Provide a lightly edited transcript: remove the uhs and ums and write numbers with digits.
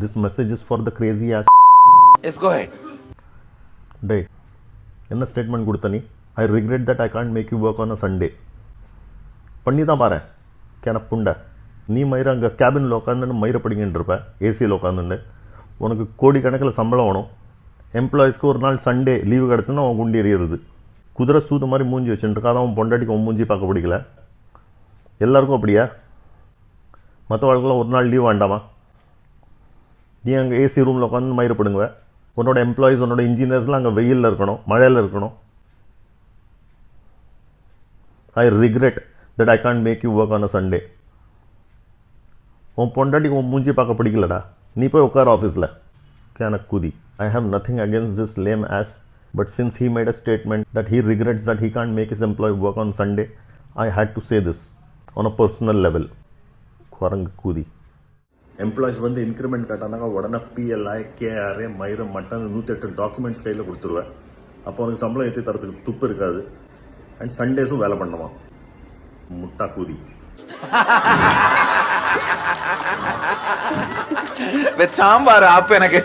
This message is for the crazy ass. Yes, go ahead. Day. என்ன statement கொடுத்த நீ? I regret that I can't make you work on a Sunday. பண்ணி தான் பாரு கேன புண்டை. நீ மயிர அங்கே கேபினில் உட்காந்துன்னு மயிர படிக்கிட்டு இருப்ப, ஏசியில் உட்காந்துன்னு. உனக்கு கோடிக்கணக்கில் சம்பளம் வேணும். எம்ப்ளாயிஸ்க்கு ஒரு நாள் சண்டே லீவு கிடச்சுன்னா அவன் குண்டி எறிகிறது. குதிரை சூது மாதிரி மூஞ்சி வச்சுட்டுருக்கா, அதான் அவன் பொண்டாட்டிக்கு அவன் மூஞ்சி பார்க்க பிடிக்கல. எல்லாருக்கும் அப்படியா? மற்றவர்களுக்கெல்லாம் ஒரு நாள் லீவ் வேண்டாமா? நீ அங்கே ஏசி ரூமில் உட்காந்து மயிரப்படுங்க. உன்னோட எம்ப்ளாயீஸ், உன்னோட இன்ஜினியர்ஸ்லாம் அங்கே வெயிலில் இருக்கணும், மழையில் இருக்கணும். I regret that I can't make you work on a Sunday. உன் பொண்டாட்டிக்கு உன் மூஞ்சி பார்க்க பிடிக்கலடா, நீ போய் உட்கார ஆஃபீஸில். கேன கூதி. I have nothing against this lame ass, but since he made a statement that he regrets that he can't make his employee work on Sunday, I had to say this on a personal level. குரங்கு கூதி. Employees வந்து increment கேட்டானாக்கா உடனே PLI, KRA, மயிரம், mutton 108 documents கையில் கொடுத்துருவேன். அப்போ உனக்கு சம்பளம் ஏற்றி தரத்துக்கு துப்பு இருக்காது. அண்ட் சண்டேஸும் வேலை பண்ணுமா? முட்டா கூதி. சாம்பார் ஆப் எனக்கு